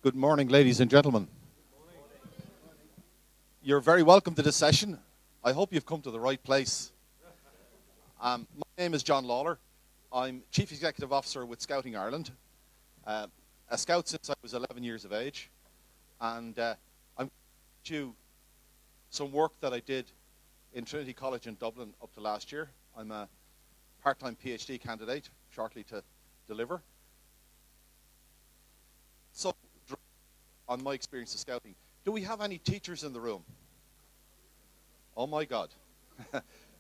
Good morning, ladies and gentlemen. You're very welcome to this session. I hope you've come to the right place. My name is John Lawlor. I'm Chief Executive Officer with Scouting Ireland. A Scout since I was 11 years of age. And I'm going to you some work that I did in Trinity College in Dublin up to last year. I'm a part-time PhD candidate, shortly to deliver. So, on my experience of scouting, do we have any teachers in the room? Oh my God.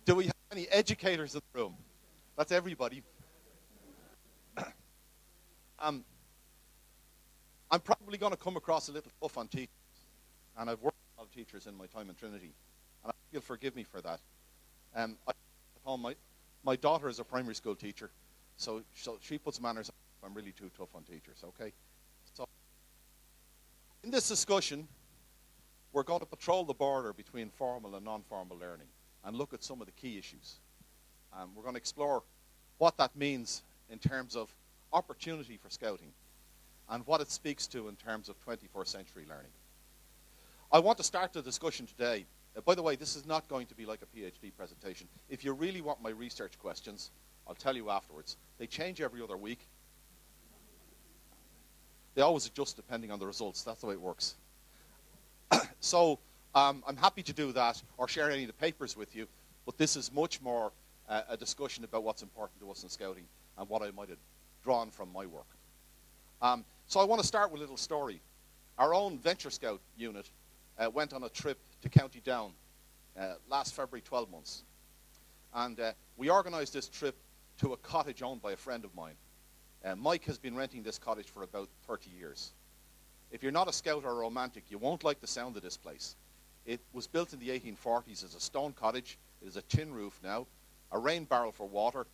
Do we have any educators in the room? That's everybody. I'm probably going to come across a little tough on teachers, and I've worked with a lot of teachers in my time in Trinity, and I hope you'll forgive me for that. My daughter is a primary school teacher, so she puts manners on if I'm really too tough on teachers, okay? So, in this discussion, we're going to patrol the border between formal and non-formal learning and look at some of the key issues. We're going to explore what that means in terms of opportunity for scouting and what it speaks to in terms of 21st century learning. I want to start the discussion today. By the way, this is not going to be like a PhD presentation. If you really want my research questions, I'll tell you afterwards. They change every other week. They always adjust depending on the results. That's the way it works. So I'm happy to do that or share any of the papers with you, but this is much more a discussion about what's important to us in scouting and what I might have drawn from my work. So I want to start with a little story. Our own Venture Scout unit went on a trip to County Down last February, 12 months. And we organised this trip to a cottage owned by a friend of mine. Mike has been renting this cottage for about 30 years. If you're not a scout or a romantic, you won't like the sound of this place. It was built in the 1840s as a stone cottage. It is a tin roof now, a rain barrel for water,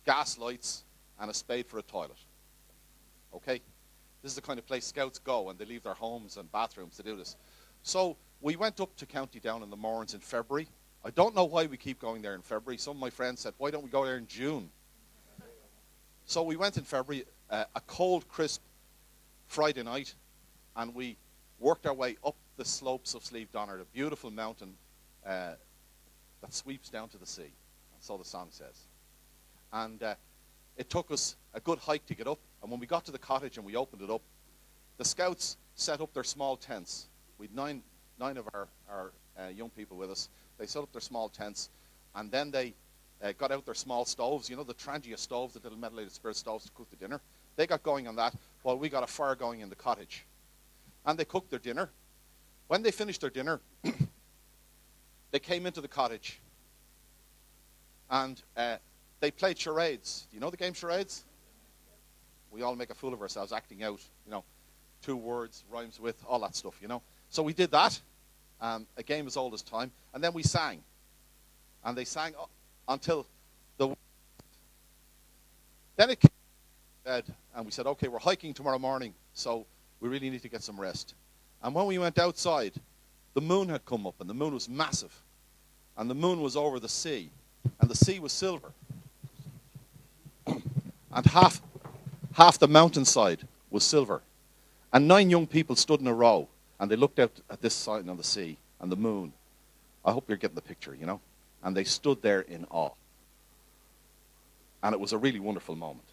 gas lights, and a spade for a toilet. Okay? This is the kind of place scouts go, and they leave their homes and bathrooms to do this. So we went up to County Down in the Mourns in February. I don't know why we keep going there in February. Some of my friends said, why don't we go there in June? So we went in February, a cold, crisp Friday night, and we worked our way up the slopes of Slieve Donard, a beautiful mountain that sweeps down to the sea. That's all the song says. And it took us a good hike to get up, and when we got to the cottage and we opened it up, the scouts set up their small tents. We had nine of our young people with us. They set up their small tents, and then they got out their small stoves, you know, the Trangia stoves, the little methylated spirit stoves to cook the dinner. They got going on that while we got a fire going in the cottage. And they cooked their dinner. When they finished their dinner, they came into the cottage and they played charades. Do you know the game charades? We all make a fool of ourselves acting out, you know, 2 words, rhymes with, all that stuff, you know. So we did that, a game as old as time, and then we sang. And they sang until then it came to bed, and we said, okay, we're hiking tomorrow morning, so we really need to get some rest. And when we went outside, the moon had come up, and the moon was massive. And the moon was over the sea, and the sea was silver. And half the mountainside was silver. And 9 young people stood in a row, and they looked out at this side on the sea and the moon. I hope you're getting the picture, you know. And they stood there in awe. And it was a really wonderful moment.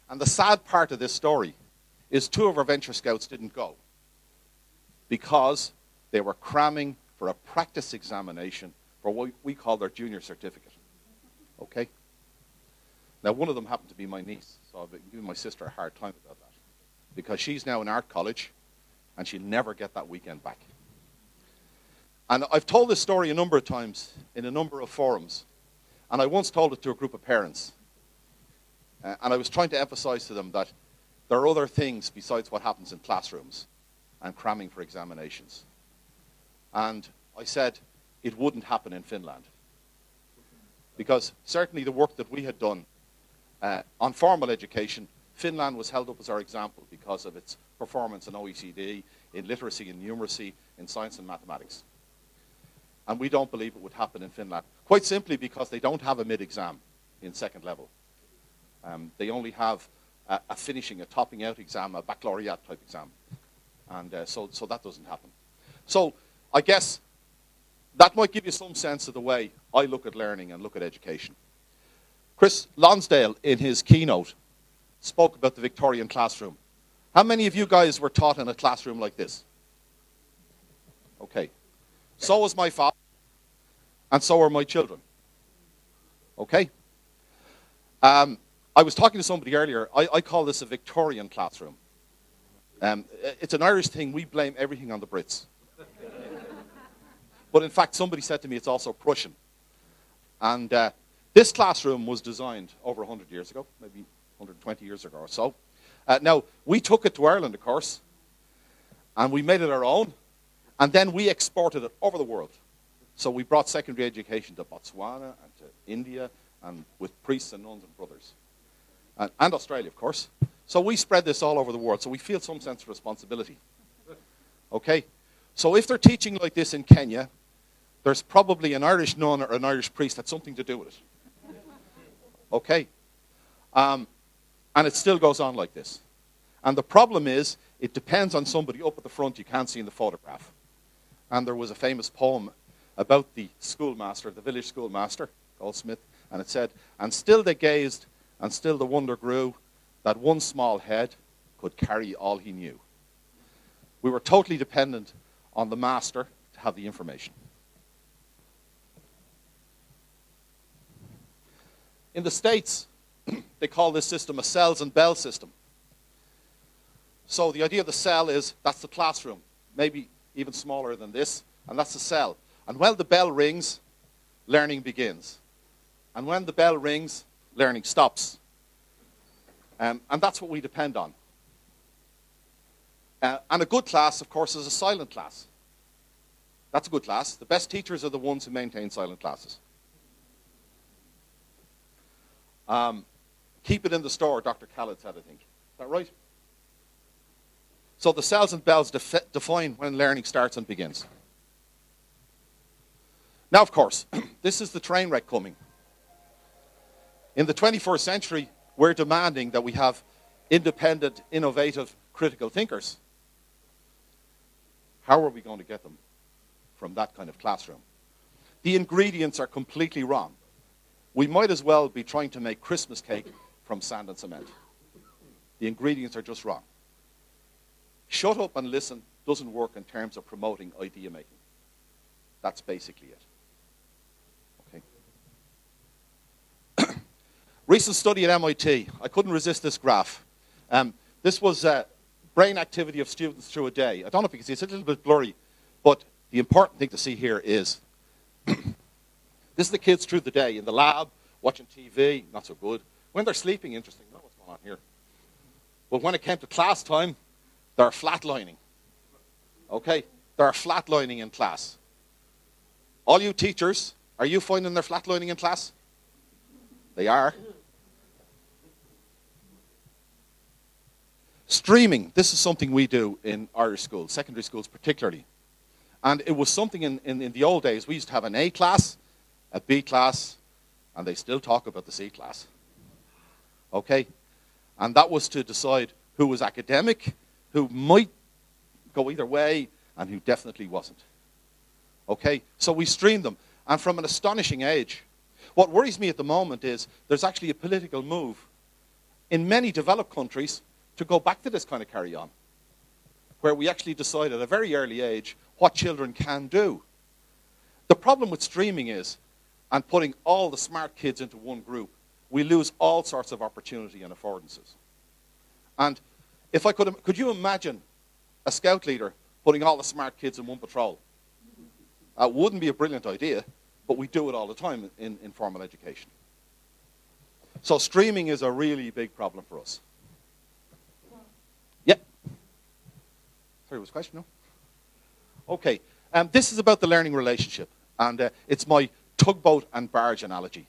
And the sad part of this story is 2 of our Venture Scouts didn't go because they were cramming for a practice examination for what we call their junior certificate. Okay? Now, one of them happened to be my niece, so I've been giving my sister a hard time about that because she's now in art college and she'll never get that weekend back. And I've told this story a number of times in a number of forums, and I once told it to a group of parents. And I was trying to emphasize to them that there are other things besides what happens in classrooms and cramming for examinations. And I said it wouldn't happen in Finland. Because certainly the work that we had done on formal education, Finland was held up as our example because of its performance in OECD, in literacy and numeracy, in science and mathematics. And we don't believe it would happen in Finland, quite simply because they don't have a mid-exam in second level. They only have a finishing, a topping out exam, a baccalaureate type exam. And so that doesn't happen. So I guess that might give you some sense of the way I look at learning and look at education. Chris Lonsdale, in his keynote, spoke about the Victorian classroom. How many of you guys were taught in a classroom like this? Okay. So was my father, and so are my children. Okay? I was talking to somebody earlier. I call this a Victorian classroom. It's an Irish thing. We blame everything on the Brits. But in fact, somebody said to me it's also Prussian. And this classroom was designed over 100 years ago, maybe 120 years ago or so. Now, we took it to Ireland, of course, and we made it our own, and then we exported it over the world. So we brought secondary education to Botswana and to India, and with priests and nuns and brothers. And Australia, of course. So we spread this all over the world, so we feel some sense of responsibility. Okay? So if they're teaching like this in Kenya, there's probably an Irish nun or an Irish priest that had something to do with it. Okay? And it still goes on like this. And the problem is, it depends on somebody up at the front you can't see in the photograph. And there was a famous poem about the schoolmaster, the village schoolmaster, Goldsmith, and it said, "And still they gazed, and still the wonder grew, that one small head could carry all he knew." We were totally dependent on the master to have the information. In the States, they call this system a cells and bells system. So the idea of the cell is that's the classroom, maybe even smaller than this, and that's the cell. And when the bell rings, learning begins. And when the bell rings, learning stops. And that's what we depend on. And a good class, of course, is a silent class. That's a good class. The best teachers are the ones who maintain silent classes. Keep it in the store, Dr. Khaled said, I think. Is that right? So the cells and bells define when learning starts and begins. Now, of course, this is the train wreck coming. In the 21st century, we're demanding that we have independent, innovative, critical thinkers. How are we going to get them from that kind of classroom? The ingredients are completely wrong. We might as well be trying to make Christmas cake from sand and cement. The ingredients are just wrong. Shut up and listen doesn't work in terms of promoting idea making. That's basically it. Okay. Recent study at MIT. I couldn't resist this graph. This was brain activity of students through a day. I don't know if you can see, it's a little bit blurry, but the important thing to see here is this is the kids through the day in the lab, watching TV, not so good. When they're sleeping, interesting, I don't know what's going on here. But when it came to class time, they're flatlining. Okay? They're flatlining in class. All you teachers, are you finding they're flatlining in class? They are. Streaming, this is something we do in Irish schools, secondary schools particularly. And it was something in the old days, we used to have an A class, a B class, and they still talk about the C class. Okay? And that was to decide who was academic, who might go either way, and who definitely wasn't. Okay? So we streamed them. And from an astonishing age, what worries me at the moment is there's actually a political move in many developed countries to go back to this kind of carry-on, where we actually decide at a very early age what children can do. The problem with streaming is, and putting all the smart kids into one group, we lose all sorts of opportunity and affordances. And if I could you imagine a scout leader putting all the smart kids in one patrol? It wouldn't be a brilliant idea, but we do it all the time in formal education. So streaming is a really big problem for us. Yep. Sorry, was a question, no? Okay. This is about the learning relationship, and it's my tugboat and barge analogy.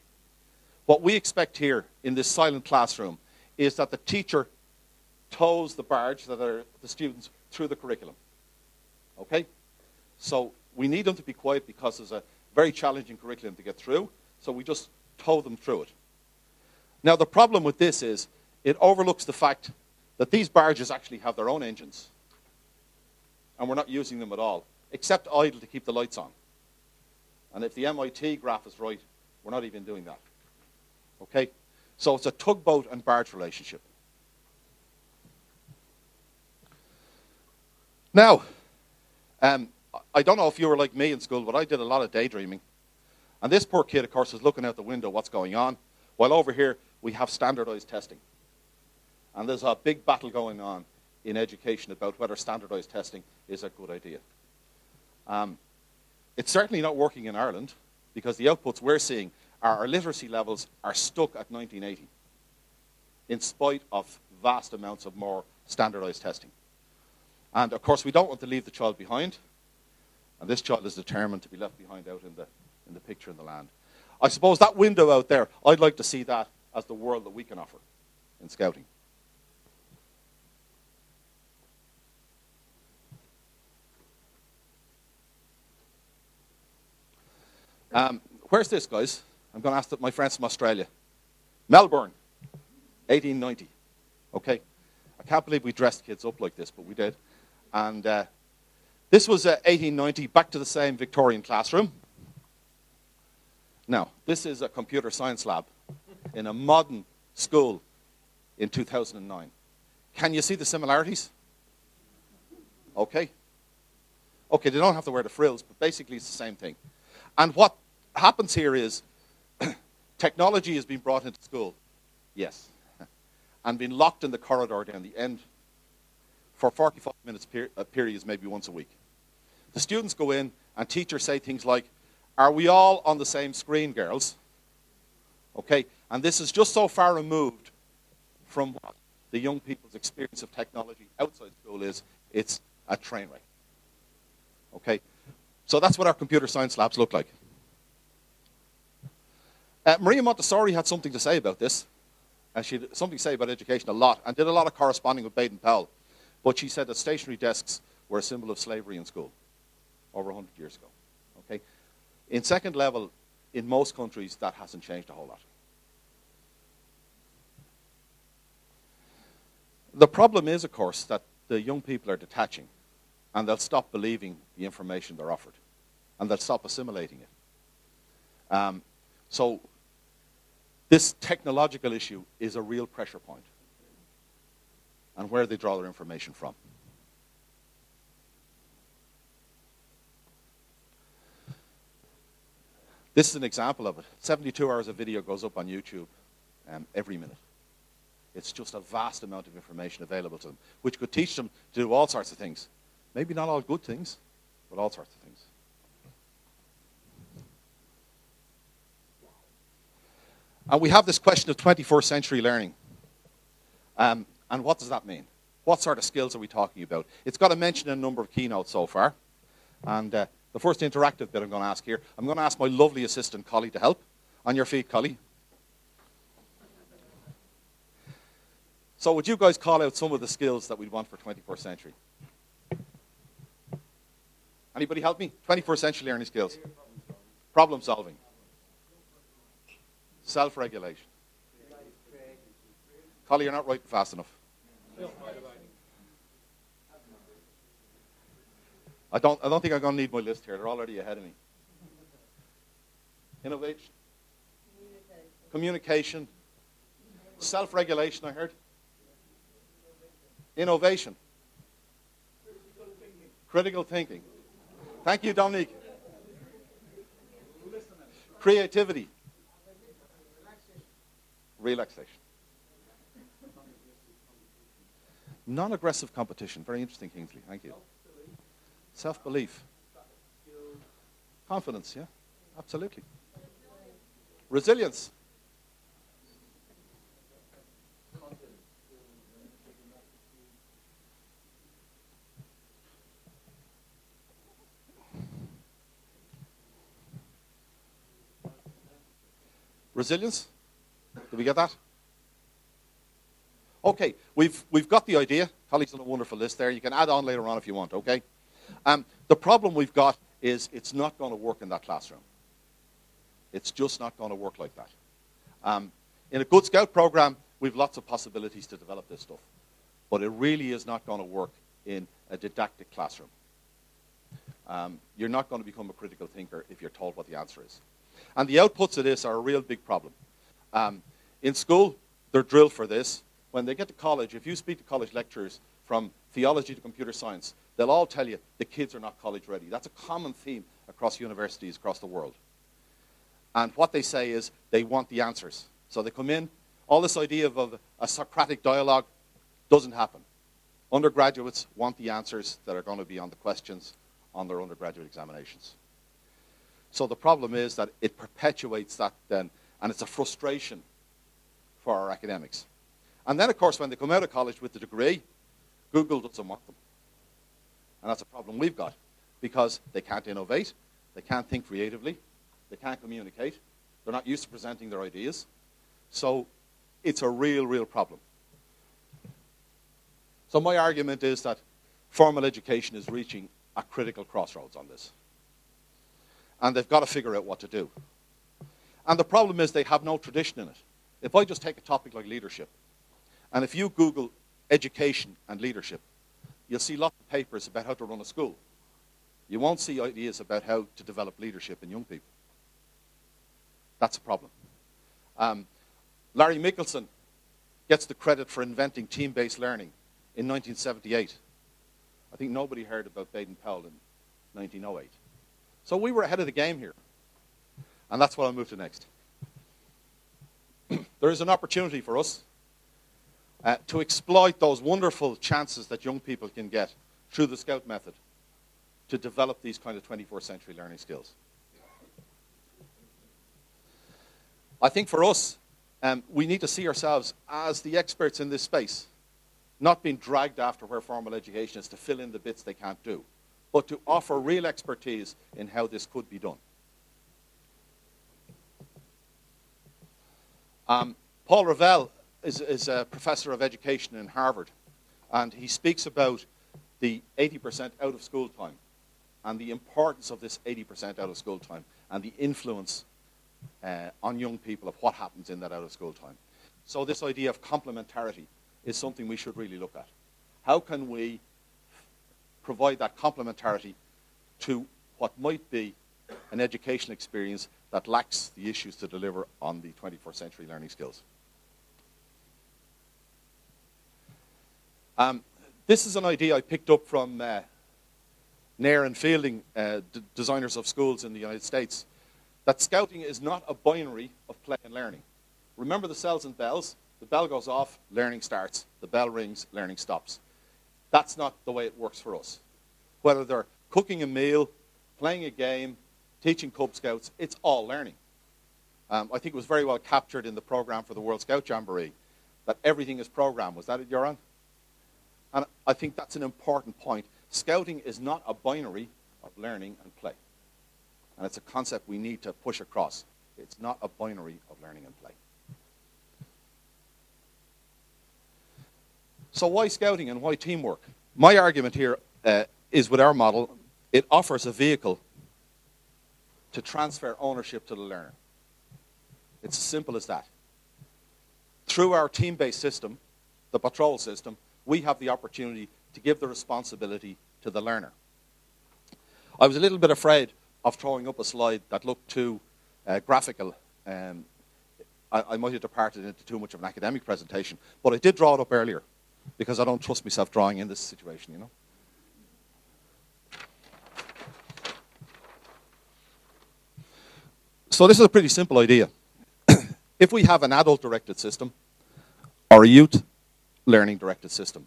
What we expect here in this silent classroom is that the teacher tows the barge that are the students through the curriculum. Okay? So we need them to be quiet because there's a very challenging curriculum to get through, so we just tow them through it. Now the problem with this is it overlooks the fact that these barges actually have their own engines. and we're not using them at all, except idle to keep the lights on. And if the MIT graph is right, we're not even doing that. Okay? So it's a tugboat and barge relationship. Now, I don't know if you were like me in school, but I did a lot of daydreaming. And this poor kid, of course, is looking out the window, what's going on, while over here we have standardized testing. And there's a big battle going on in education about whether standardized testing is a good idea. It's certainly not working in Ireland, because the outputs we're seeing are our literacy levels are stuck at 1980, in spite of vast amounts of more standardized testing. And of course, we don't want to leave the child behind. And this child is determined to be left behind out in the picture in the land. I suppose that window out there, I'd like to see that as the world that we can offer in Scouting. Where's this, guys? I'm going to ask my friends from Australia. Melbourne, 1890. Okay. I can't believe we dressed kids up like this, but we did. And this was 1890, back to the same Victorian classroom. Now, this is a computer science lab in a modern school in 2009. Can you see the similarities? Okay. Okay, they don't have to wear the frills, but basically it's the same thing. And what happens here is technology has been brought into school, yes, and been locked in the corridor down the end for 45 minutes periods, maybe once a week. The students go in and teachers say things like, "Are we all on the same screen, girls?" Okay, and this is just so far removed from what the young people's experience of technology outside school is. It's a train wreck. Okay, so that's what our computer science labs look like. Maria Montessori had something to say about this. She had something to say about education a lot, and did a lot of corresponding with Baden-Powell. But she said that stationary desks were a symbol of slavery in school over 100 years ago. Okay? In second level, in most countries, that hasn't changed a whole lot. The problem is, of course, that the young people are detaching, and they'll stop believing the information they're offered, and they'll stop assimilating it. So this technological issue is a real pressure point, and where they draw their information from. This is an example of it. 72 hours of video goes up on YouTube every minute. It's just a vast amount of information available to them, which could teach them to do all sorts of things. Maybe not all good things, but all sorts of things. And we have this question of 21st century learning. And what does that mean? What sort of skills are we talking about? It's got a mention in a number of keynotes so far. And the first interactive bit I'm going to ask here, I'm going to ask my lovely assistant, Collie, to help. On your feet, Collie. So would you guys call out some of the skills that we'd want for 21st century? Anybody help me? 21st century learning skills. Problem solving. Self-regulation. Collie, you're not writing fast enough. I don't think I'm going to need my list here. They're already ahead of me. Innovation. Communication. Self-regulation, I heard. Innovation. Critical thinking. Thank you, Dominique. Creativity. Relaxation. Non-aggressive competition. Very interesting, Kingsley. Thank you. Self-belief. Confidence, yeah. Absolutely. Resilience. Resilience? Did we get that? Okay, we've got the idea. Collie's done a wonderful list there. You can add on later on if you want, okay? The problem we've got is it's not going to work in that classroom. It's just not going to work like that. In a Good Scout program, we've lots of possibilities to develop this stuff. But it really is not going to work in a didactic classroom. You're not going to become a critical thinker if you're told what the answer is. And the outputs of this are a real big problem. In school, they're drilled for this. When they get to college, if you speak to college lecturers from theology to computer science, they'll all tell you the kids are not college ready. That's a common theme across universities across the world. And what they say is they want the answers. So they come in, all this idea of a Socratic dialogue doesn't happen. Undergraduates want the answers that are going to be on the questions on their undergraduate examinations. So the problem is that it perpetuates that then, and it's a frustration for our academics. And then, of course, when they come out of college with the degree, Google doesn't want them. And that's a problem we've got, because they can't innovate, they can't think creatively, they can't communicate, they're not used to presenting their ideas. So it's a real, real problem. So my argument is that formal education is reaching a critical crossroads on this. And they've got to figure out what to do. And the problem is they have no tradition in it. If I just take a topic like leadership, and if you Google education and leadership, you'll see lots of papers about how to run a school. You won't see ideas about how to develop leadership in young people. That's a problem. Larry Mickelson gets the credit for inventing team-based learning in 1978. I think nobody heard about Baden-Powell in 1908. So we were ahead of the game here. And that's what I'll move to next. There is an opportunity for us to exploit those wonderful chances that young people can get through the Scout method to develop these kind of 21st century learning skills. I think for us, we need to see ourselves as the experts in this space, not being dragged after where formal education is to fill in the bits they can't do, but to offer real expertise in how this could be done. Paul Revell is a professor of education in Harvard, and he speaks about the 80% out of school time and the importance of this 80% out of school time and the influence on young people of what happens in that out of school time. So this idea of complementarity is something we should really look at. How can we provide that complementarity to what might be an educational experience that lacks the issues to deliver on the 21st century learning skills? This is an idea I picked up from Nair and Fielding, designers of schools in the United States, that scouting is not a binary of play and learning. Remember the cells and bells? The bell goes off, learning starts. The bell rings, learning stops. That's not the way it works for us. Whether they're cooking a meal, playing a game, teaching Cub Scouts, it's all learning. I think it was very well captured in the program for the World Scout Jamboree that everything is programmed. Was that it, Joran? And I think that's an important point. Scouting is not a binary of learning and play. And it's a concept we need to push across. It's not a binary of learning and play. So why scouting and why teamwork? My argument here is with our model, it offers a vehicle to transfer ownership to the learner. It's as simple as that. Through our team-based system, the patrol system, we have the opportunity to give the responsibility to the learner. I was a little bit afraid of throwing up a slide that looked too graphical. I might have departed into too much of an academic presentation, but I did draw it up earlier because I don't trust myself drawing in this situation, you know. So this is a pretty simple idea. If we have an adult-directed system or a youth learning-directed system,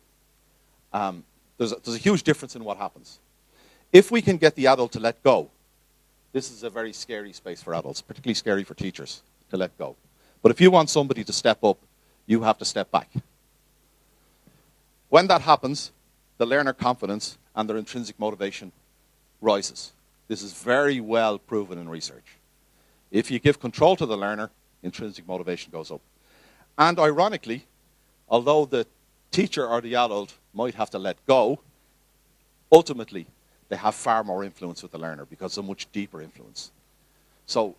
there's a huge difference in what happens. If we can get the adult to let go, this is a very scary space for adults, particularly scary for teachers to let go. But if you want somebody to step up, you have to step back. When that happens, the learner confidence and their intrinsic motivation rises. This is very well proven in research. If you give control to the learner, intrinsic motivation goes up. And ironically, although the teacher or the adult might have to let go, ultimately they have far more influence with the learner because of a much deeper influence. So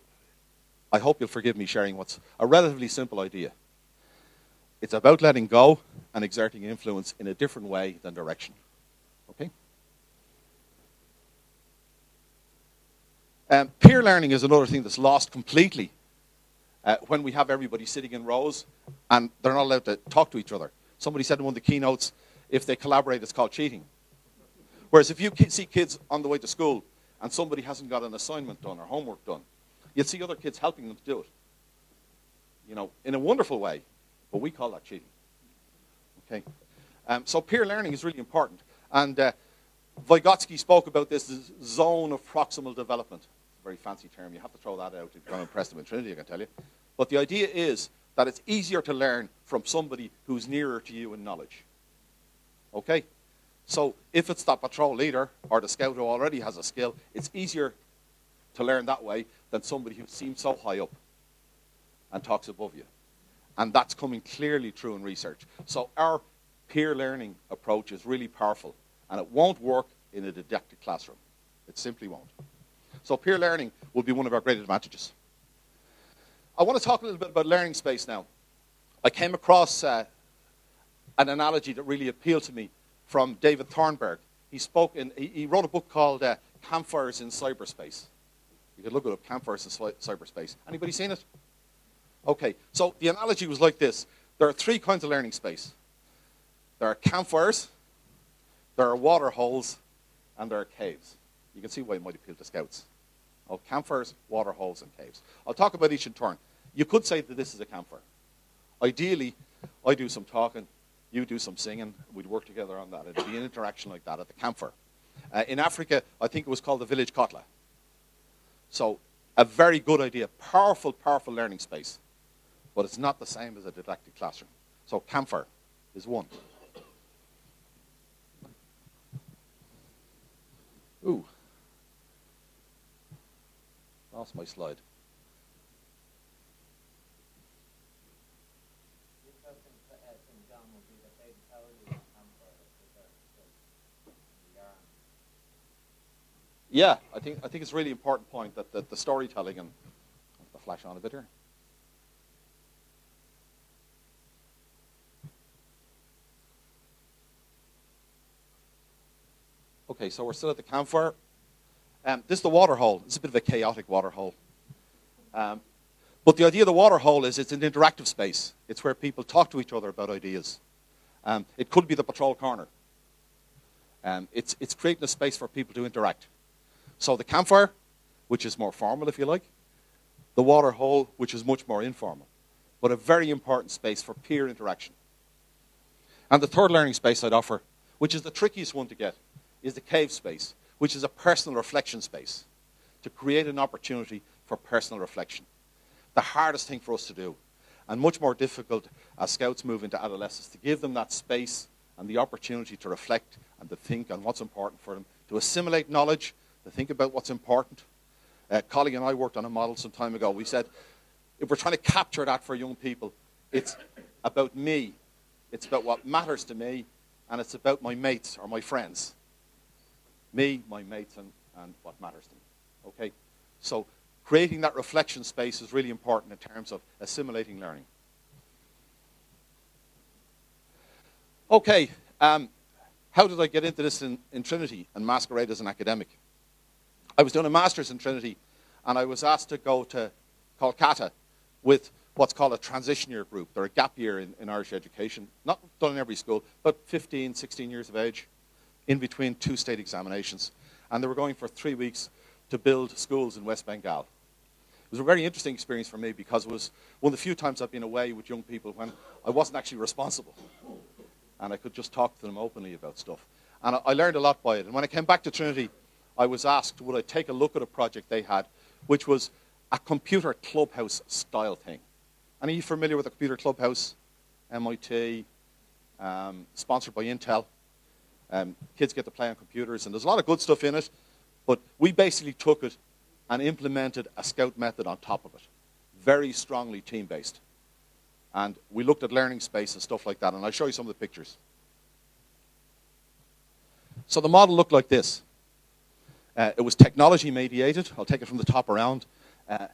I hope you'll forgive me sharing what's a relatively simple idea. It's about letting go and exerting influence in a different way than direction. Okay? Peer learning is another thing that's lost completely when we have everybody sitting in rows and they're not allowed to talk to each other. Somebody said in one of the keynotes, if they collaborate, it's called cheating. Whereas if you see kids on the way to school and somebody hasn't got an assignment done or homework done, you'd see other kids helping them to do it. You know, in a wonderful way, but we call that cheating. Okay, so peer learning is really important. And Vygotsky spoke about this zone of proximal development. It's a very fancy term. You have to throw that out if you're going to impress them in Trinity, I can tell you. But the idea is that it's easier to learn from somebody who's nearer to you in knowledge. Okay? So if it's that patrol leader or the scout who already has a skill, it's easier to learn that way than somebody who seems so high up and talks above you. And that's coming clearly through in research. So our peer learning approach is really powerful. And it won't work in a didactic classroom. It simply won't. So peer learning will be one of our great advantages. I want to talk a little bit about learning space now. I came across an analogy that really appealed to me from David Thornburg. He wrote a book called Campfires in Cyberspace. You could look it up, Campfires in Cyberspace. Anybody seen it? Okay, so the analogy was like this. There are three kinds of learning space. There are campfires, there are water holes, and there are caves. You can see why it might appeal to scouts. Oh, campfires, water holes, and caves. I'll talk about each in turn. You could say that this is a campfire. Ideally, I do some talking, you do some singing, we'd work together on that. It'd be an interaction like that at the campfire. In Africa, I think it was called the village kotla. So, a very good idea. Powerful, powerful learning space. But it's not the same as a didactic classroom. So, campfire is one. Ooh. Lost my slide. Yeah, I think it's a really important point that the storytelling and the flash on a bit here. Okay, so we're still at the campfire. This is the water hole. It's a bit of a chaotic water hole. But the idea of the water hole is it's an interactive space. It's where people talk to each other about ideas. It could be the patrol corner. It's creating a space for people to interact. So the campfire, which is more formal, if you like. The water hole, which is much more informal. But a very important space for peer interaction. And the third learning space I'd offer, which is the trickiest one to get, is the cave space, which is a personal reflection space to create an opportunity for personal reflection. The hardest thing for us to do, and much more difficult as scouts move into adolescence, to give them that space and the opportunity to reflect and to think on what's important for them, to assimilate knowledge, to think about what's important. Colleague and I worked on a model some time ago. We said, if we're trying to capture that for young people, it's about me. It's about what matters to me, and it's about my mates or my friends. Me, my mates, and what matters to me. Okay? So creating that reflection space is really important in terms of assimilating learning. Okay, how did I get into this in Trinity and masquerade as an academic? I was doing a master's in Trinity, and I was asked to go to Kolkata with what's called a transition year group. They're a gap year in Irish education, not done in every school, but 15, 16 years of age, in between two state examinations. And they were going for 3 weeks to build schools in West Bengal. It was a very interesting experience for me because it was one of the few times I've been away with young people when I wasn't actually responsible. And I could just talk to them openly about stuff. And I learned a lot by it. And when I came back to Trinity, I was asked would I take a look at a project they had, which was a computer clubhouse style thing. And are you familiar with a computer clubhouse? MIT, sponsored by Intel. Kids get to play on computers, and there's a lot of good stuff in it. But we basically took it and implemented a scout method on top of it. Very strongly team-based. And we looked at learning space and stuff like that, and I'll show you some of the pictures. So the model looked like this. It was technology-mediated. I'll take it from the top around.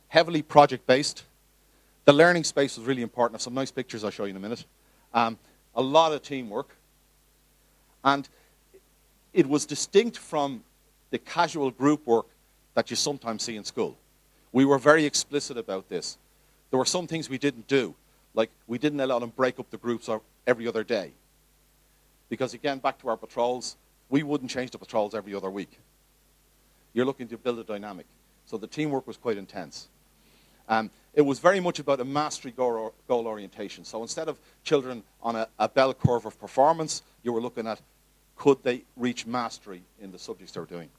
Heavily project-based. The learning space was really important. I have some nice pictures I'll show you in a minute. A lot of teamwork. And it was distinct from the casual group work that you sometimes see in school. We were very explicit about this. There were some things we didn't do, like we didn't allow them break up the groups every other day. Because again, back to our patrols, we wouldn't change the patrols every other week. You're looking to build a dynamic. So the teamwork was quite intense. It was very much about a mastery goal orientation. So instead of children on a bell curve of performance, you were looking at could they reach mastery in the subjects they were doing.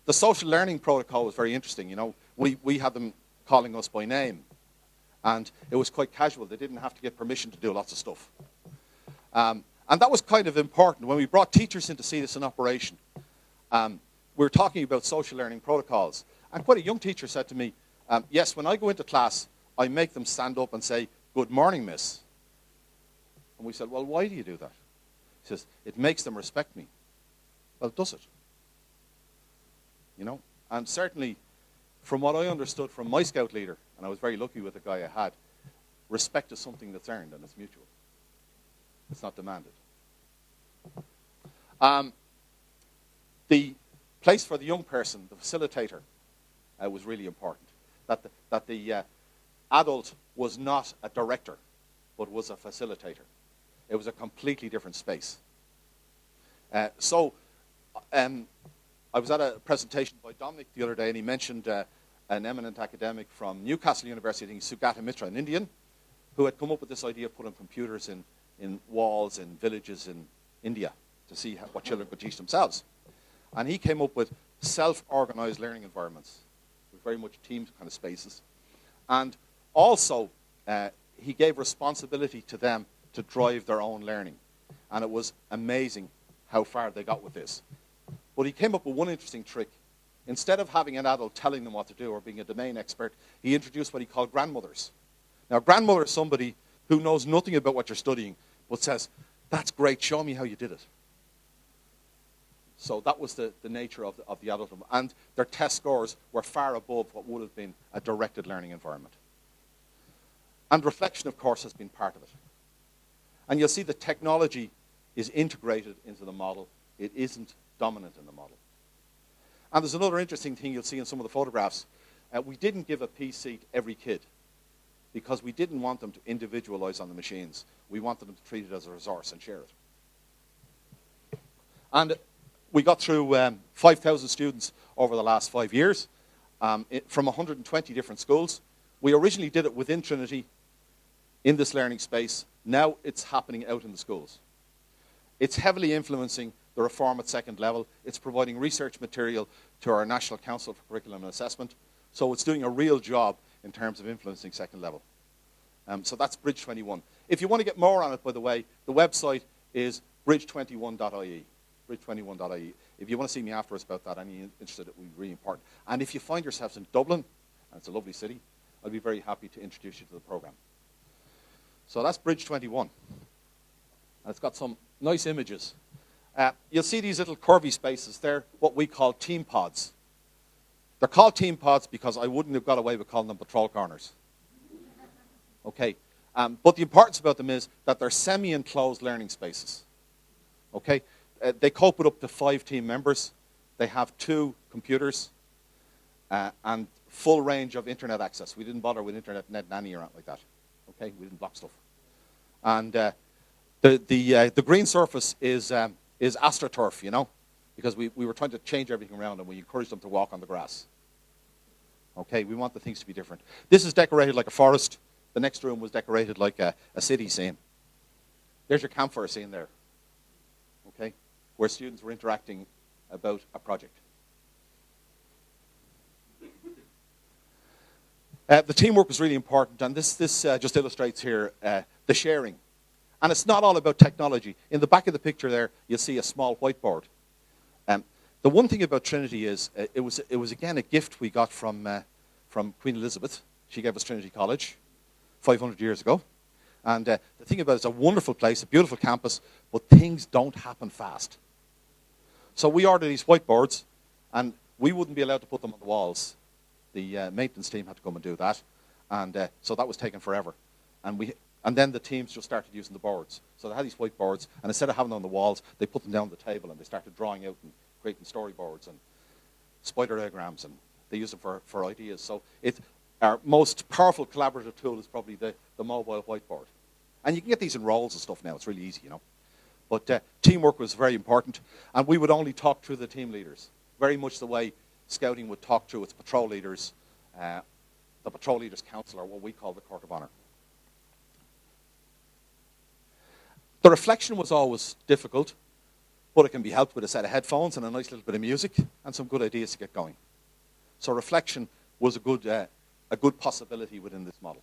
The social learning protocol was very interesting. You know, we had them calling us by name. And it was quite casual. They didn't have to get permission to do lots of stuff. And that was kind of important. When we brought teachers in to see this in operation, we were talking about social learning protocols. And quite a young teacher said to me, yes, when I go into class, I make them stand up and say, "Good morning, miss." And we said, well, why do you do that? He says, it makes them respect me. Well, does it? You know? And certainly, from what I understood from my scout leader, and I was very lucky with the guy I had, respect is something that's earned and it's mutual. It's not demanded. The place for the young person, the facilitator, was really important. That the adult was not a director, but was a facilitator. It was a completely different space. I was at a presentation by Dominic the other day, and he mentioned an eminent academic from Newcastle University, I think Sugata Mitra, an Indian, who had come up with this idea of putting computers in walls in villages in India to see what children could teach themselves. And he came up with self-organized learning environments, with very much team kind of spaces. And also, he gave responsibility to them to drive their own learning. And it was amazing how far they got with this. But he came up with one interesting trick. Instead of having an adult telling them what to do or being a domain expert, he introduced what he called grandmothers. Now, a grandmother is somebody who knows nothing about what you're studying, but says, "That's great, show me how you did it." So that was the nature of the adult. And their test scores were far above what would have been a directed learning environment. And reflection, of course, has been part of it. And you'll see the technology is integrated into the model. It isn't dominant in the model. And there's another interesting thing you'll see in some of the photographs. We didn't give a PC to every kid because we didn't want them to individualize on the machines. We wanted them to treat it as a resource and share it. And we got through 5,000 students over the last 5 years from 120 different schools. We originally did it within Trinity in this learning space. Now it's happening out in the schools. It's heavily influencing the reform at second level. It's providing research material to our National Council for Curriculum and Assessment. So it's doing a real job in terms of influencing second level. So that's Bridge 21. If you want to get more on it, by the way, the website is bridge21.ie. Bridge21.ie. If you want to see me afterwards about that, any interested, it would be really important. And if you find yourselves in Dublin, and it's a lovely city, I'd be very happy to introduce you to the program. So that's Bridge 21. And it's got some nice images. You'll see these little curvy spaces. They're what we call team pods. They're called team pods because I wouldn't have got away with calling them patrol corners. Okay. But the importance about them is that they're semi-enclosed learning spaces. Okay. They cope with up to 5 team members. They have 2 computers and full range of internet access. We didn't bother with internet net nanny or anything like that. Okay, we didn't block stuff. And the green surface is AstroTurf, you know, because we were trying to change everything around and we encouraged them to walk on the grass. Okay, we want the things to be different. This is decorated like a forest. The next room was decorated like a city scene. There's your campfire scene there. Okay, where students were interacting about a project. The teamwork was really important, and this just illustrates here the sharing. And it's not all about technology. In the back of the picture there, you'll see a small whiteboard. The one thing about Trinity is it was again a gift we got from Queen Elizabeth. She gave us Trinity College 500 years ago. And the thing about it, it's a wonderful place, a beautiful campus, but things don't happen fast. So we ordered these whiteboards, and we wouldn't be allowed to put them on the walls. The maintenance team had to come and do that. And so that was taking forever. And then the teams just started using the boards. So they had these whiteboards, and instead of having them on the walls, they put them down on the table, and they started drawing out and creating storyboards. And spider diagrams, and they use them for ideas. So our most powerful collaborative tool is probably the mobile whiteboard. And you can get these in roles and stuff now. It's really easy, you know. But teamwork was very important, and we would only talk through the team leaders, very much the way Scouting would talk through its patrol leaders, the Patrol Leaders Council, or what we call the Court of Honour. The reflection was always difficult, but it can be helped with a set of headphones and a nice little bit of music and some good ideas to get going. So reflection was a good possibility within this model.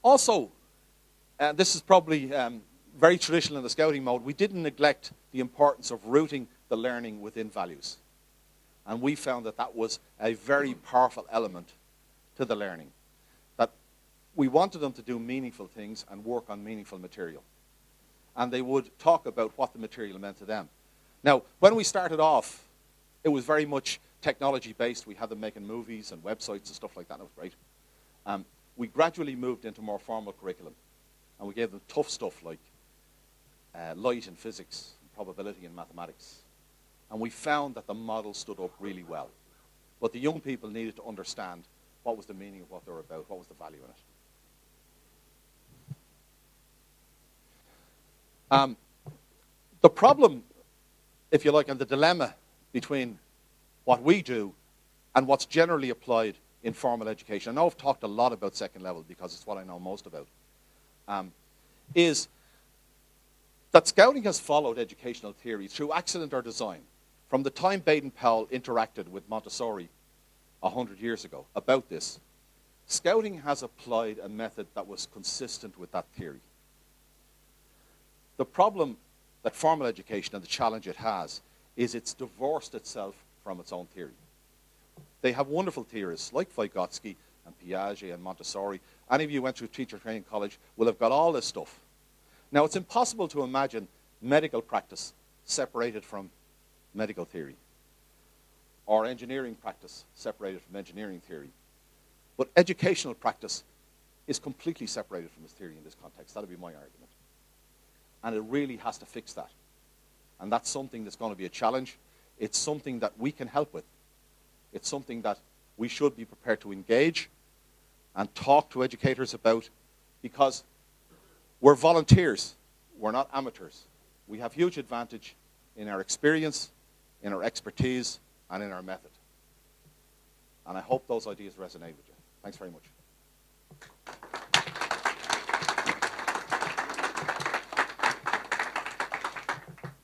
Also, this is probably very traditional in the Scouting mode, we didn't neglect the importance of rooting the learning within values. And we found that that was a very powerful element to the learning. That we wanted them to do meaningful things and work on meaningful material. And they would talk about what the material meant to them. Now, when we started off, it was very much technology-based. We had them making movies and websites and stuff like that, and it was great. We gradually moved into more formal curriculum. And we gave them tough stuff like light in physics, probability in mathematics. And we found that the model stood up really well. But the young people needed to understand what was the meaning of what they were about, what was the value in it. The problem, if you like, and the dilemma between what we do and what's generally applied in formal education, I know I've talked a lot about second level because it's what I know most about, is that Scouting has followed educational theory through accident or design. From the time Baden-Powell interacted with Montessori 100 years ago about this, Scouting has applied a method that was consistent with that theory. The problem that formal education and the challenge it has is it's divorced itself from its own theory. They have wonderful theorists like Vygotsky and Piaget and Montessori. Any of you who went through teacher training college will have got all this stuff. Now, it's impossible to imagine medical practice separated from medical theory, or engineering practice separated from engineering theory. But educational practice is completely separated from this theory in this context. That would be my argument. And it really has to fix that. And that's something that's going to be a challenge. It's something that we can help with. It's something that we should be prepared to engage and talk to educators about, because we're volunteers. We're not amateurs. We have huge advantage in our experience, in our expertise, and in our method. And I hope those ideas resonate with you. Thanks very much.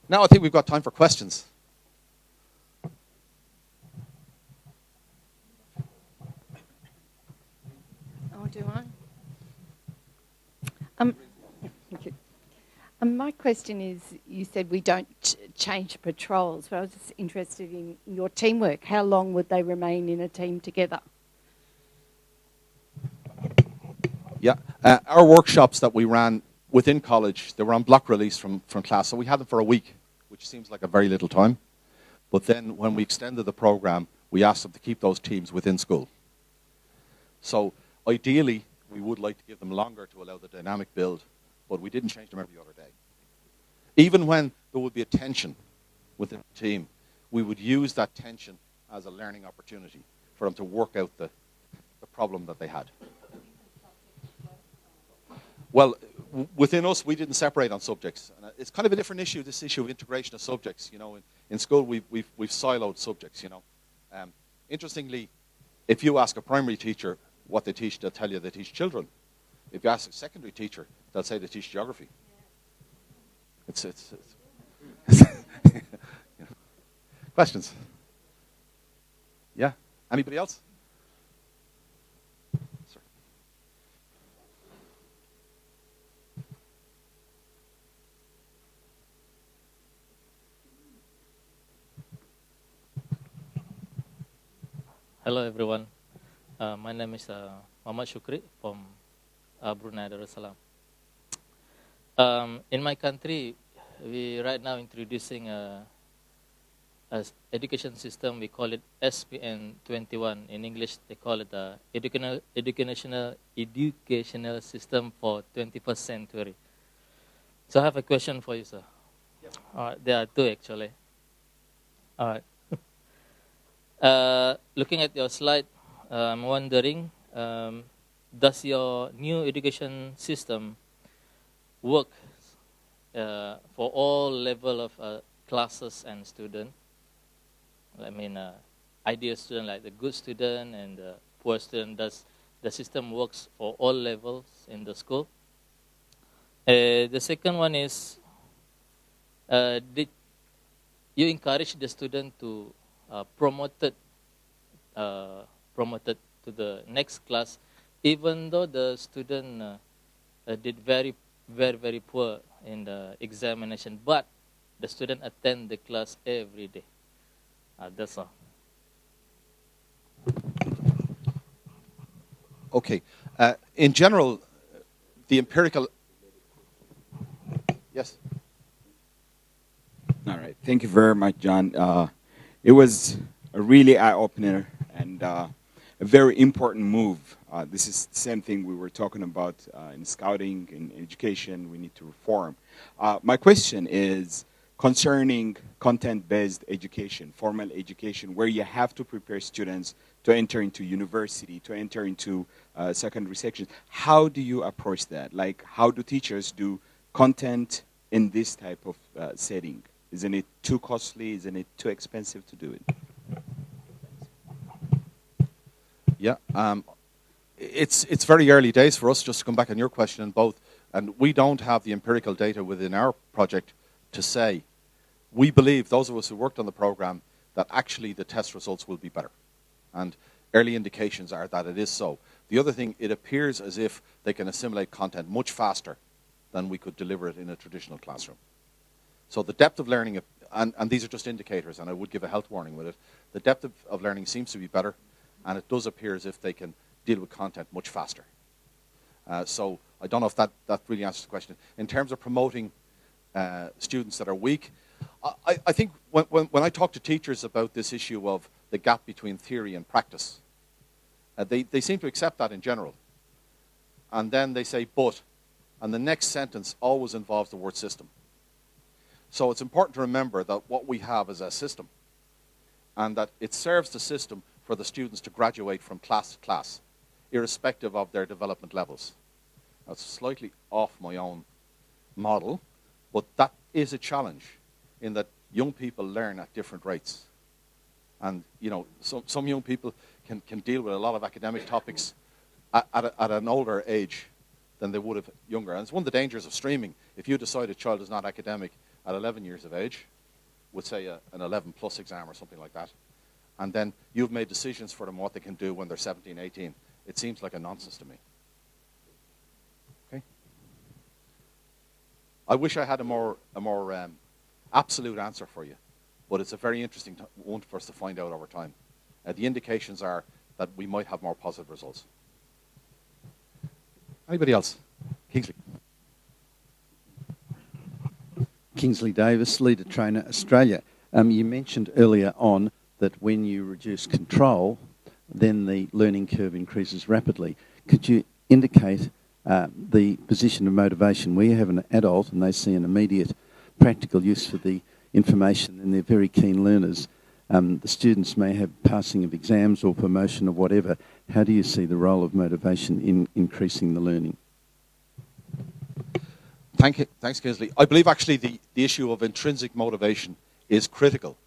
Now I think we've got time for questions. Oh, do I? Thank you. My question is, you said we don't change patrols, but I was just interested in your teamwork. How long would they remain in a team together? Yeah, our workshops that we ran within college, they were on block release from class, so we had them for a week, which seems like a very little time. But then when we extended the program, we asked them to keep those teams within school. So ideally, we would like to give them longer to allow the dynamic build, but we didn't change them every other day. Even when there would be a tension within the team, we would use that tension as a learning opportunity for them to work out the problem that they had. Well, within us, we didn't separate on subjects. And it's kind of a different issue, this issue of integration of subjects. You know, in school, we've siloed subjects, you know. Interestingly, if you ask a primary teacher what they teach, they'll tell you they teach children. If you ask a secondary teacher, they'll say they teach geography. It's Questions? Yeah? Anybody else? Sir. Hello everyone. My name is Muhammad Shukri from Brunei Darussalam. In my country, we right now introducing a education system. We call it SPN 21. In English, they call it the educational system for 21st century. So I have a question for you, sir. Yes. There are two actually. All right. Looking at your slide, I'm wondering, does your new education system work for all level of classes and student? I mean, ideal student, like the good student and the poor student. Does the system works for all levels in the school? The second one is, did you encourage the student to promoted to the next class, even though the student did very poor in the examination, but the student attend the class every day. That's all. Okay. In general, the empirical... Yes? All right. Thank you very much, John. It was a really eye-opener and a very important move. This is the same thing we were talking about in scouting, in education. We need to reform. My question is concerning content-based education, formal education, where you have to prepare students to enter into university, to enter into secondary sections. How do you approach that? Like, how do teachers do content in this type of setting? Isn't it too costly? Isn't it too expensive to do it? Yeah. It's very early days for us, just to come back on your question on both. And we don't have the empirical data within our project to say. We believe, those of us who worked on the program, that actually the test results will be better. And early indications are that it is so. The other thing, it appears as if they can assimilate content much faster than we could deliver it in a traditional classroom. So the depth of learning, and these are just indicators, and I would give a health warning with it, the depth of learning seems to be better, and it does appear as if they can deal with content much faster. So I don't know if that really answers the question. In terms of promoting students that are weak, I think when I talk to teachers about this issue of the gap between theory and practice, they seem to accept that in general. And then they say, but, and the next sentence always involves the word system. So it's important to remember that what we have is a system, and that it serves the system for the students to graduate from class to class, irrespective of their development levels. That's slightly off my own model, but that is a challenge in that young people learn at different rates. And you know, some young people can deal with a lot of academic topics at an older age than they would have younger. And it's one of the dangers of streaming. If you decide a child is not academic at 11 years of age, with say an 11 plus exam or something like that, and then you've made decisions for them what they can do when they're 17, 18, it seems like a nonsense to me. Okay? I wish I had a more absolute answer for you, but it's a very interesting one for us to find out over time. The indications are that we might have more positive results. Anybody else? Kingsley. Kingsley Davis, Leader Trainer Australia. You mentioned earlier on that when you reduce control, then the learning curve increases rapidly. Could you indicate the position of motivation where you have an adult and they see an immediate practical use for the information and they're very keen learners? The students may have passing of exams or promotion or whatever. How do you see the role of motivation in increasing the learning? Thanks, Kingsley. I believe actually the issue of intrinsic motivation is critical,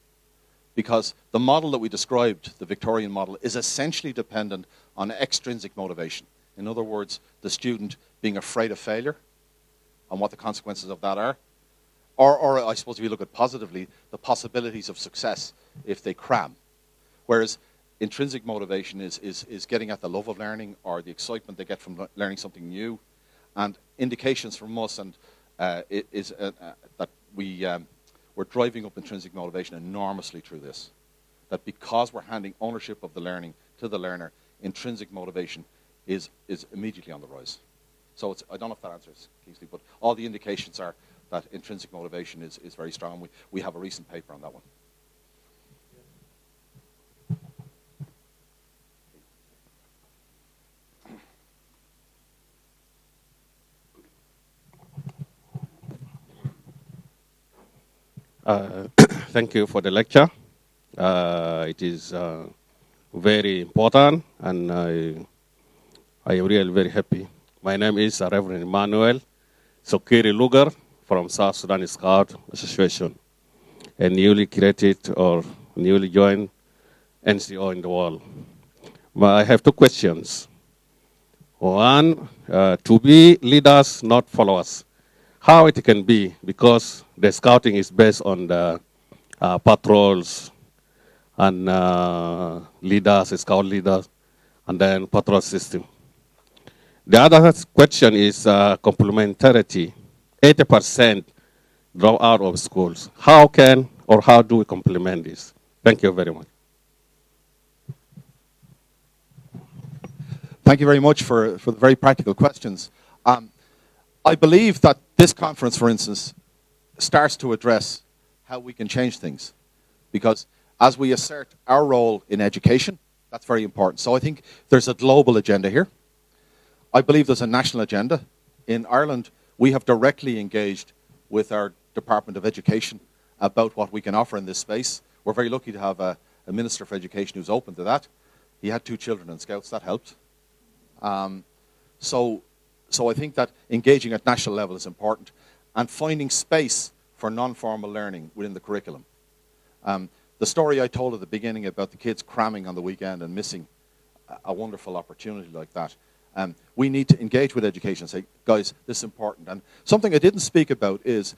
because the model that we described, the Victorian model, is essentially dependent on extrinsic motivation. In other words, the student being afraid of failure and what the consequences of that are. Or I suppose if you look at positively, the possibilities of success if they cram. Whereas intrinsic motivation is getting at the love of learning or the excitement they get from learning something new. And indications from us that we're driving up intrinsic motivation enormously through this. That because we're handing ownership of the learning to the learner, intrinsic motivation is immediately on the rise. So I don't know if that answers Kingsley, but all the indications are that intrinsic motivation is very strong. We have a recent paper on that one. Thank you for the lecture. It is very important, and I am really very happy. My name is Reverend Emmanuel Sokiri Lugar from South Sudan Scout Association, a newly created or newly joined NCO in the world. But I have two questions. One, to be leaders, not followers. How it can be, because the scouting is based on the patrols and leaders, scout leaders, and then patrol system. The other question is complementarity. 80% drop out of schools. How can or how do we complement this? Thank you very much. Thank you very much for the very practical questions. I believe that this conference, for instance, starts to address how we can change things. Because as we assert our role in education, that's very important. So I think there's a global agenda here. I believe there's a national agenda. In Ireland, we have directly engaged with our Department of Education about what we can offer in this space. We're very lucky to have a Minister for Education who's open to that. He had 2 children in Scouts, that helped. So I think that engaging at national level is important, and finding space for non-formal learning within the curriculum. The story I told at the beginning about the kids cramming on the weekend and missing a wonderful opportunity like that. We need to engage with education and say, guys, this is important. And something I didn't speak about is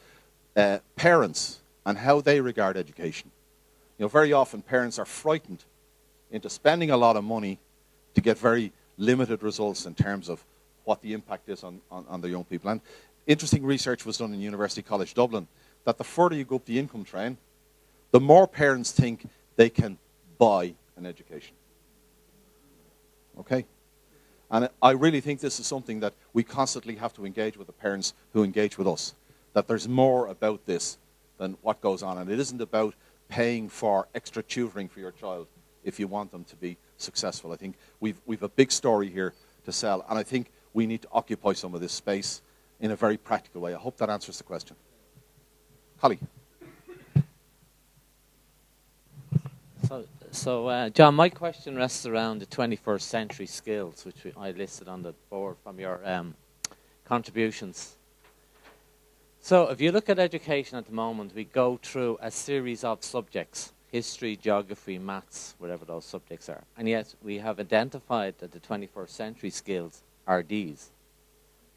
parents and how they regard education. You know, very often parents are frightened into spending a lot of money to get very limited results in terms of what the impact is on the young people. And interesting research was done in University College Dublin that the further you go up the income train, the more parents think they can buy an education. Okay? And I really think this is something that we constantly have to engage with the parents who engage with us, that there's more about this than what goes on. And it isn't about paying for extra tutoring for your child if you want them to be successful. I think we've a big story here to sell, and I think we need to occupy some of this space in a very practical way. I hope that answers the question. Holly. So John, my question rests around the 21st century skills, which I listed on the board from your contributions. So if you look at education at the moment, we go through a series of subjects: history, geography, maths, whatever those subjects are. And yet we have identified that the 21st century skills are these,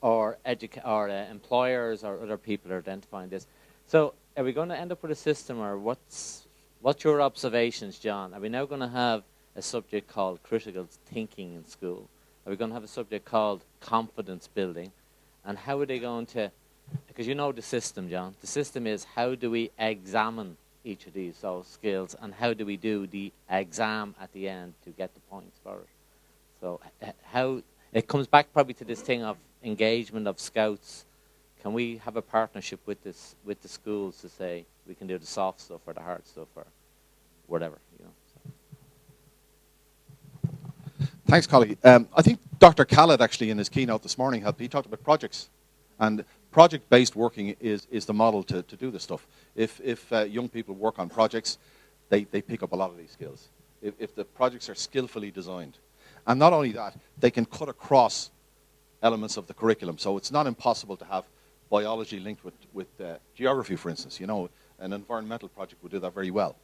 or employers or other people are identifying this. So are we going to end up with a system, or what's your observations, John? Are we now going to have a subject called critical thinking in school? Are we going to have a subject called confidence building? And how are they going to, because you know the system, John. The system is, how do we examine each of those skills, and how do we do the exam at the end to get the points for it? So how, it comes back probably to this thing of engagement of scouts. Can we have a partnership with the schools to say we can do the soft stuff or the hard stuff or whatever, you know? So. Thanks, Collie. I think Dr. Khaled actually in his keynote this morning he talked about projects, and project-based working is the model to do this stuff. If young people work on projects, they pick up a lot of these skills. If the projects are skillfully designed. And not only that, they can cut across elements of the curriculum. So it's not impossible to have biology linked with geography, for instance. You know, an environmental project would do that very well.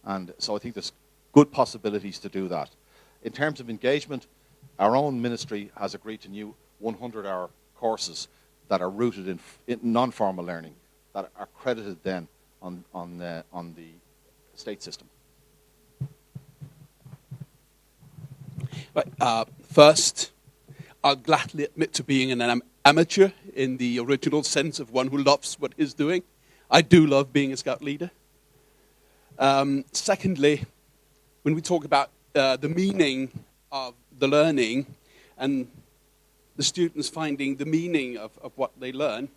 And so I think there's good possibilities to do that. In terms of engagement, our own ministry has agreed to new 100-hour courses that are rooted in non-formal learning, that are credited then on the state system. Right, first, I'll gladly admit to being an amateur in the original sense of one who loves what he's doing. I do love being a scout leader. Secondly, when we talk about the meaning of the learning and the students finding the meaning of what they learn,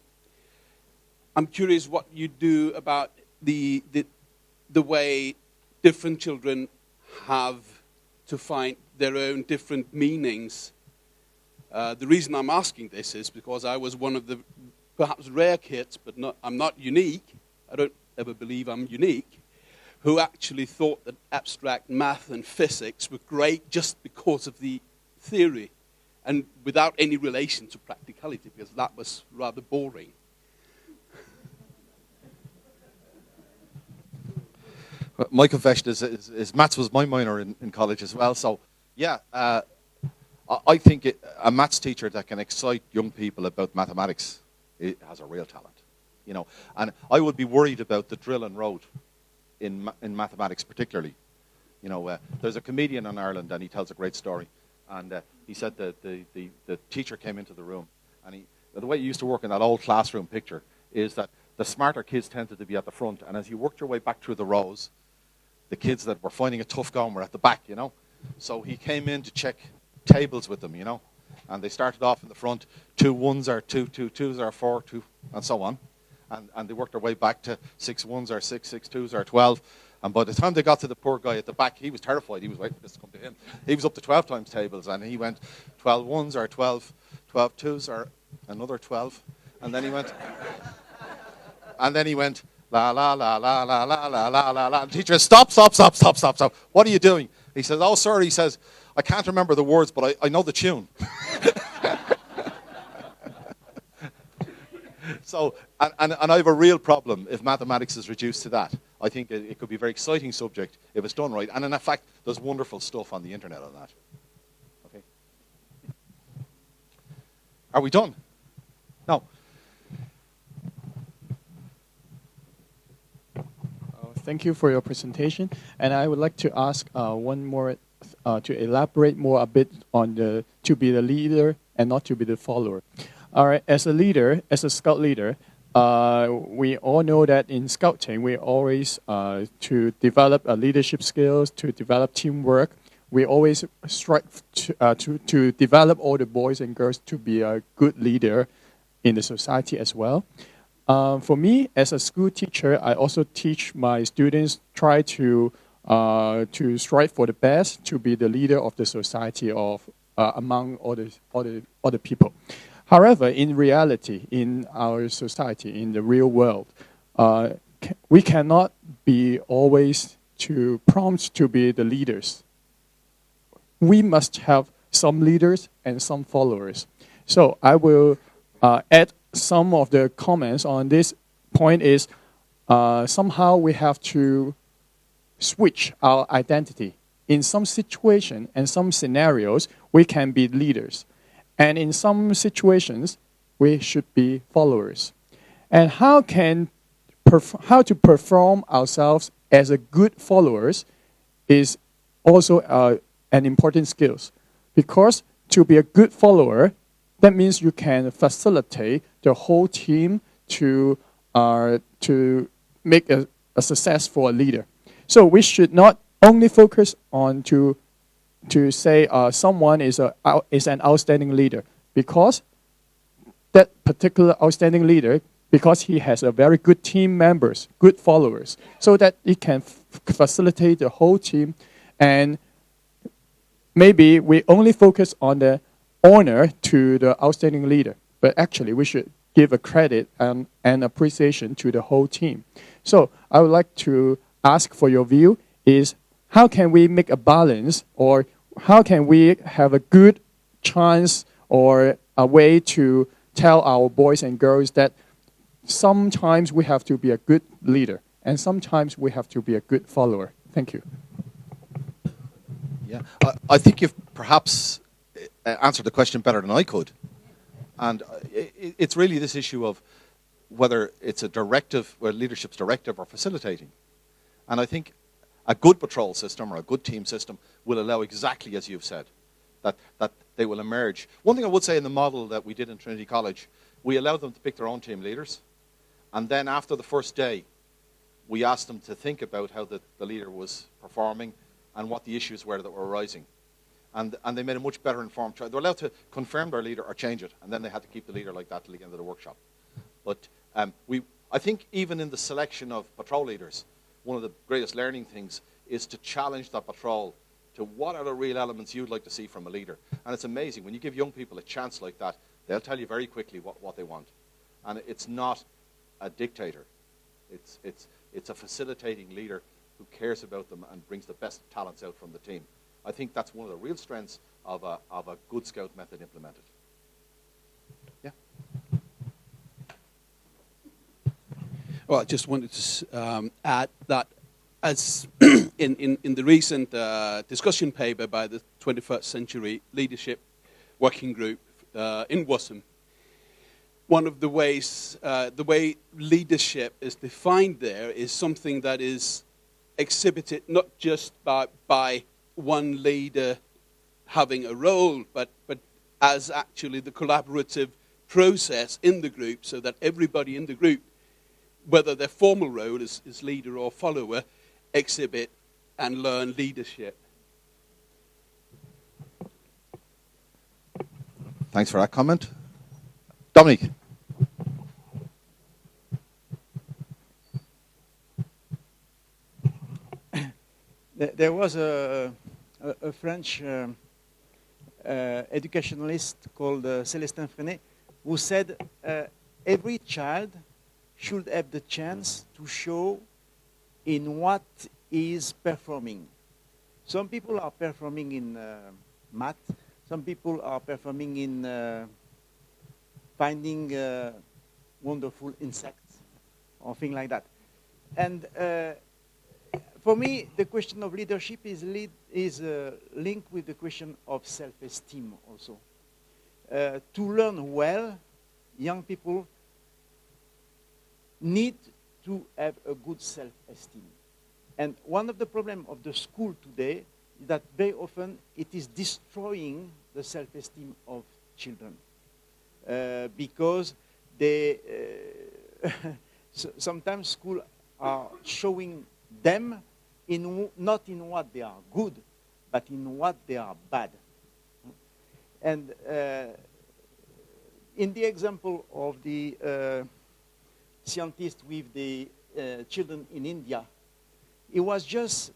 I'm curious what you do about the way different children have to find their own different meanings. The reason I'm asking this is because I was one of the perhaps rare kids, but I'm not unique. I don't ever believe I'm unique. who actually thought that abstract math and physics were great just because of the theory and without any relation to practicality, because that was rather boring. My confession is maths was my minor in college as well. So, yeah, I think a maths teacher that can excite young people about mathematics has a real talent, you know. And I would be worried about the drill and rote in mathematics particularly. You know, there's a comedian in Ireland and he tells a great story. And he said that the teacher came into the room, and the way he used to work in that old classroom picture is that the smarter kids tended to be at the front, and as you worked your way back through the rows, the kids that were finding it tough going were at the back, you know. So he came in to check tables with them, you know. And they started off in the front, 2 1s are 2, 2 2s are 4, 2, and so on. And they worked their way back to 6 1s are 6, 6 2s are 12. And by the time they got to the poor guy at the back, he was terrified. He was waiting for this to come to him. He was up to 12 times tables, and he went 12 1s are 12, 12 2s are another 12. And then he went, la la la la la la la la la la. The teacher says, stop. What are you doing? He says, oh, sir, he says, I can't remember the words, but I know the tune. So, and I have a real problem if mathematics is reduced to that. I think it could be a very exciting subject if it's done right. And in fact, there's wonderful stuff on the internet on that. Okay. Are we done? No. Thank you for your presentation. And I would like to ask one more, to elaborate more a bit on to be the leader and not to be the follower. All right, as a leader, as a scout leader, we all know that in scouting, we always, to develop leadership skills, to develop teamwork, we always strive to develop all the boys and girls to be a good leader in the society as well. For me, as a school teacher, I also teach my students try to strive for the best, to be the leader of the society of among all the people. However, in reality, in our society, in the real world, we cannot be always too prompt to be the leaders. We must have some leaders and some followers. So I will add some of the comments on this point is somehow we have to switch our identity. In some situation and some scenarios, we can be leaders. And in some situations, we should be followers. And how to perform ourselves as a good followers is also an important skill. Because to be a good follower, that means you can facilitate the whole team to make a success for a leader. So we should not only focus on to say someone is an outstanding leader, because that particular outstanding leader, because he has a very good team members, good followers, so that it can facilitate the whole team. And maybe we only focus on the honor to the outstanding leader, but actually we should give a credit and appreciation to the whole team. So I would like to ask for your view is how can we make a balance, or how can we have a good chance or a way to tell our boys and girls that sometimes we have to be a good leader and sometimes we have to be a good follower. Thank you. Yeah, I think you've perhaps answered the question better than I could. And it's really this issue of whether it's a directive, where leadership's directive or facilitating. And I think a good patrol system or a good team system will allow exactly as you've said, that they will emerge. One thing I would say in the model that we did in Trinity College, we allowed them to pick their own team leaders. And then after the first day, we asked them to think about how the leader was performing and what the issues were that were arising. And they made a much better informed choice. They were allowed to confirm their leader or change it, and then they had to keep the leader like that till the end of the workshop. But I think even in the selection of patrol leaders, one of the greatest learning things is to challenge that patrol to what are the real elements you'd like to see from a leader. And it's amazing, when you give young people a chance like that, they'll tell you very quickly what they want. And it's not a dictator. It's a facilitating leader who cares about them and brings the best talents out from the team. I think that's one of the real strengths of a good Scout method implemented. Yeah. Well, I just wanted to add that as in the recent discussion paper by the 21st Century Leadership Working Group in WSEC, one of the ways, the way leadership is defined there is something that is exhibited not just by one leader having a role, but as actually the collaborative process in the group, so that everybody in the group, whether their formal role is leader or follower, exhibit and learn leadership. Thanks for that comment. Dominic. There was a French educationalist called Célestin Freinet who said every child should have the chance to show in what is performing. Some people are performing in math, some people are performing in finding wonderful insects or things like that. And for me, the question of leadership is linked with the question of self-esteem also. To learn well, young people need to have a good self-esteem. And one of the problems of the school today is that very often it is destroying the self-esteem of children. Because they sometimes schools are showing them not in what they are good, but in what they are bad. And in the example of the scientist with the children in India, it was just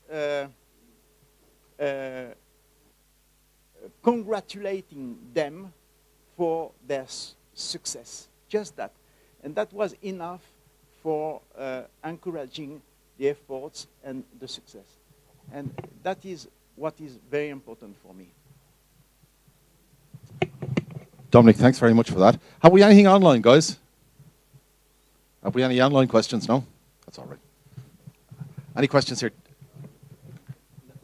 congratulating them for their success, just that. And that was enough for encouraging the efforts and the success. And that is what is very important for me. Dominic, thanks very much for that. Have we anything online, guys? Have we any online questions? No? That's all right. Any questions here?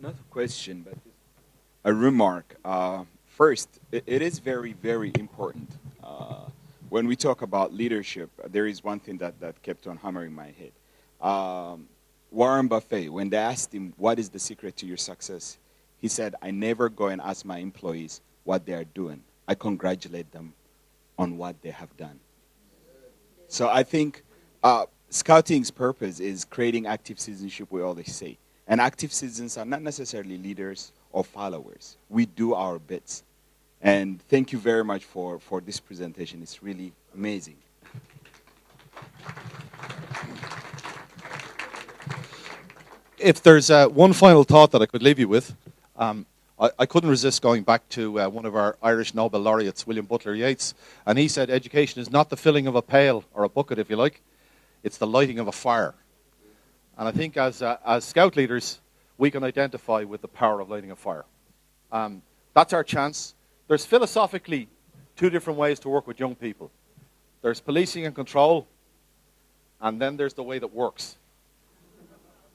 Not a question, but a remark. First, it is very, very important. When we talk about leadership, there is one thing that kept on hammering my head. Warren Buffett, when they asked him, what is the secret to your success? He said, I never go and ask my employees what they are doing. I congratulate them on what they have done. So I think Scouting's purpose is creating active citizenship, we always say. And active citizens are not necessarily leaders or followers. We do our bits. And thank you very much for this presentation. It's really amazing. If there's one final thought that I could leave you with, I couldn't resist going back to one of our Irish Nobel laureates, William Butler Yeats, and he said education is not the filling of a pail or a bucket, if you like, it's the lighting of a fire. And I think as Scout leaders, we can identify with the power of lighting a fire. That's our chance. There's philosophically two different ways to work with young people. There's policing and control, and then there's the way that works,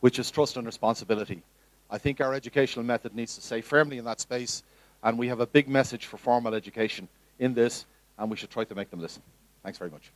which is trust and responsibility. I think our educational method needs to stay firmly in that space, and we have a big message for formal education in this, and we should try to make them listen. Thanks very much.